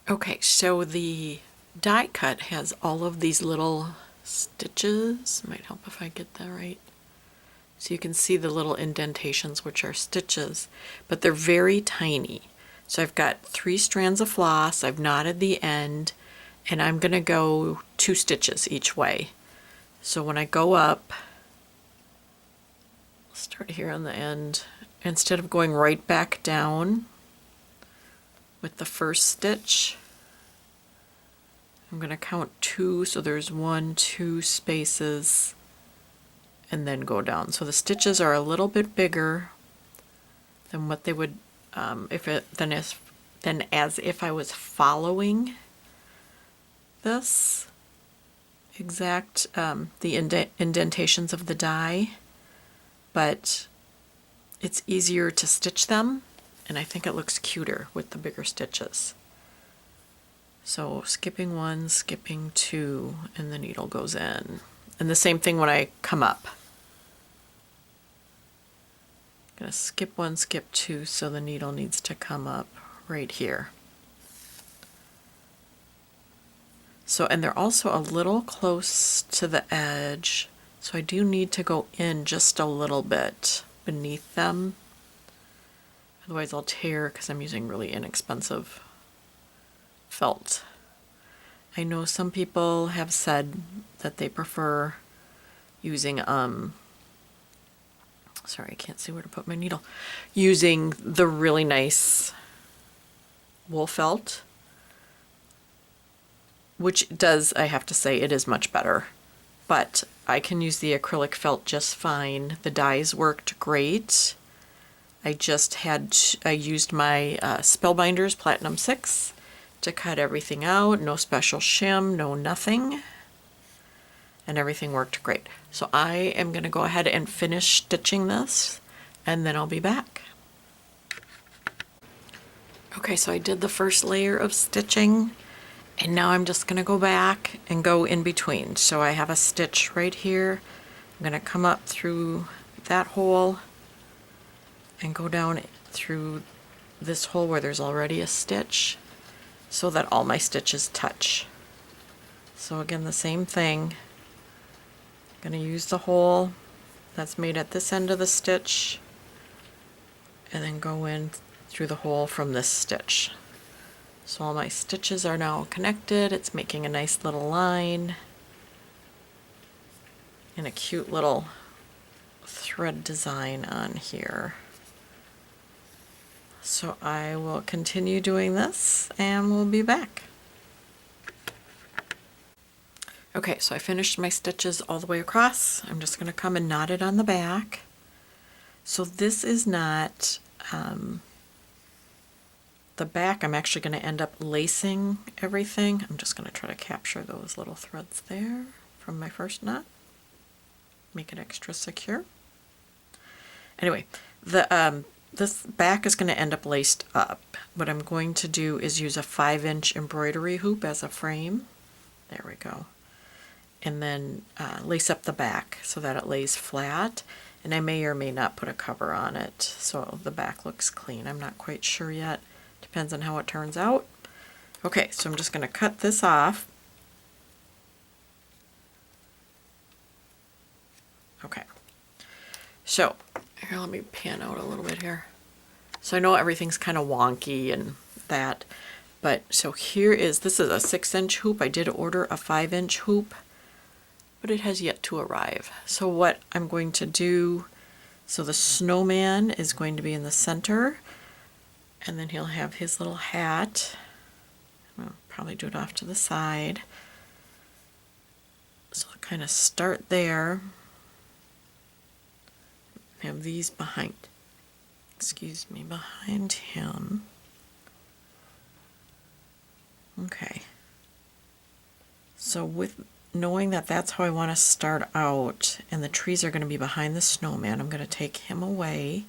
Okay, so the die cut has all of these little stitches. Might help if I get that right. So you can see the little indentations, which are stitches, but they're very tiny. So I've got 3 strands of floss, I've knotted the end, and I'm gonna go 2 stitches each way. So when I go up, I'll start here on the end, instead of going right back down with the first stitch, I'm gonna count 2, so there's 1, 2 spaces, and then go down. So the stitches are a little bit bigger than what they would than as if I was following this exact the indentations of the die, but it's easier to stitch them, and I think it looks cuter with the bigger stitches. So skipping 1, skipping 2, and the needle goes in. And the same thing when I come up. I'm gonna skip 1, skip 2, so the needle needs to come up right here. So, and they're also a little close to the edge, so I do need to go in just a little bit beneath them. Otherwise I'll tear because I'm using really inexpensive felt. I know some people have said that they prefer using, sorry, I can't see where to put my needle, using the really nice wool felt, which does, I have to say, it is much better. But I can use the acrylic felt just fine. The dies worked great. I used my Spellbinders Platinum 6 to cut everything out. No special shim, no nothing. And everything worked great. So I am going to go ahead and finish stitching this, and then I'll be back. Okay, so I did the first layer of stitching, and now I'm just going to go back and go in between. So I have a stitch right here. I'm going to come up through that hole and go down through this hole where there's already a stitch so that all my stitches touch. So again, the same thing. I'm going to use the hole that's made at this end of the stitch and then go in through the hole from this stitch. So all my stitches are now connected. It's making a nice little line and a cute little thread design on here. So I will continue doing this and we'll be back. Okay, so I finished my stitches all the way across. I'm just going to come and knot it on the back. So this is not the back. I'm actually going to end up lacing everything. I'm just going to try to capture those little threads there from my first knot. Make it extra secure. Anyway, this back is going to end up laced up. What I'm going to do is use a 5-inch embroidery hoop as a frame. There we go. And then lace up the back so that it lays flat. And I may or may not put a cover on it so the back looks clean. I'm not quite sure yet. Depends on how it turns out. Okay, so I'm just going to cut this off. Okay. So, here, let me pan out a little bit here. So I know everything's kind of wonky and that, but so here is, this is a 6-inch hoop. I did order a 5-inch hoop, but it has yet to arrive. So what I'm going to do, so the snowman is going to be in the center, and then he'll have his little hat. I'll probably do it off to the side. So I'll kind of start there. Have these behind, behind him. Okay. So with knowing that that's how I want to start out, and the trees are going to be behind the snowman, I'm going to take him away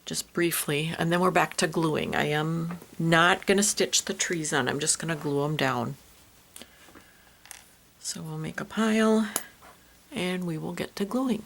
just briefly, and then we're back to gluing. I am not going to stitch the trees on. I'm just going to glue them down. So we'll make a pile, and we will get to gluing.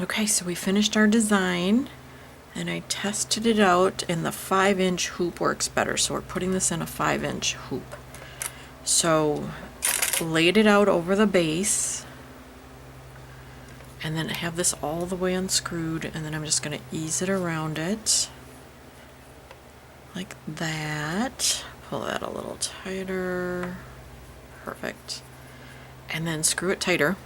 Okay, so we finished our design and I tested it out and the 5-inch hoop works better. So we're putting this in a 5-inch hoop. So laid it out over the base and then I have this all the way unscrewed and then I'm just going to ease it around it like that. Pull that a little tighter. Perfect. And then screw it tighter.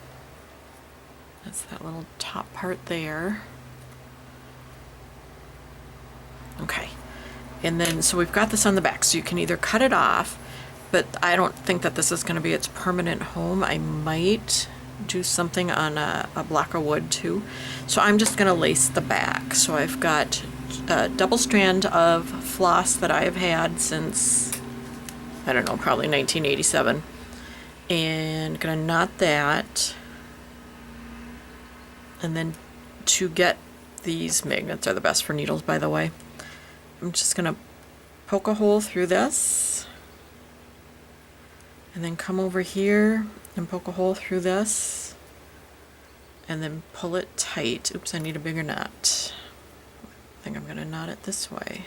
That's that little top part there. Okay. And then, so we've got this on the back, so you can either cut it off, but I don't think that this is going to be its permanent home. I might do something on a block of wood too. So I'm just going to lace the back. So I've got a double strand of floss that I have had since, I don't know, probably 1987. And going to knot that. And then to get these magnets are the best for needles, by the way. I'm just going to poke a hole through this and then come over here and poke a hole through this and then pull it tight. Oops, I need a bigger knot. I think I'm going to knot it this way.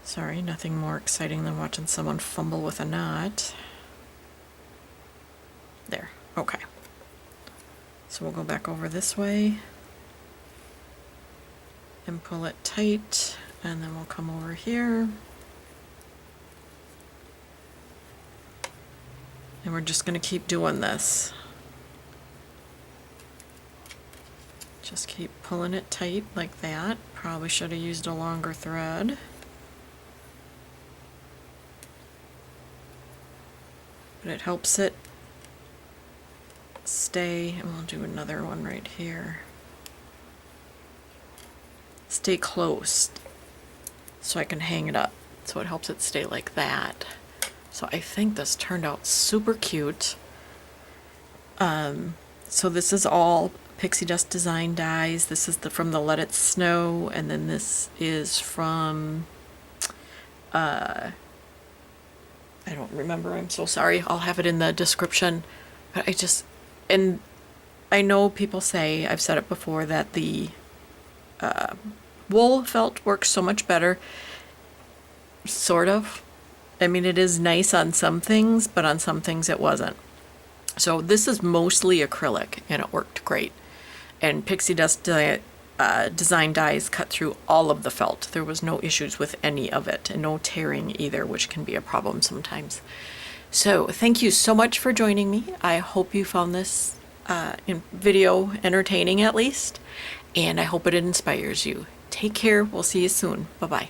Sorry, nothing more exciting than watching someone fumble with a knot. There, okay. So we'll go back over this way and pull it tight, and then we'll come over here. And we're just going to keep doing this. Just keep pulling it tight like that. Probably should have used a longer thread. But it helps it stay, and we'll do another one right here. Stay close so I can hang it up. So it helps it stay like that. So I think this turned out super cute. So this is all Pixi Dust Design dies. This is from the Let It Snow, and then this is from I don't remember, I'm so sorry. I'll have it in the description. But and I know people say, I've said it before, that the wool felt works so much better. Sort of. I mean, it is nice on some things, but on some things it wasn't. So this is mostly acrylic, and it worked great. And Pixi Dust Design dies cut through all of the felt. There was no issues with any of it, and no tearing either, which can be a problem sometimes. So thank you so much for joining me. I hope you found this video entertaining at least, and I hope it inspires you. Take care. We'll see you soon. Bye-bye.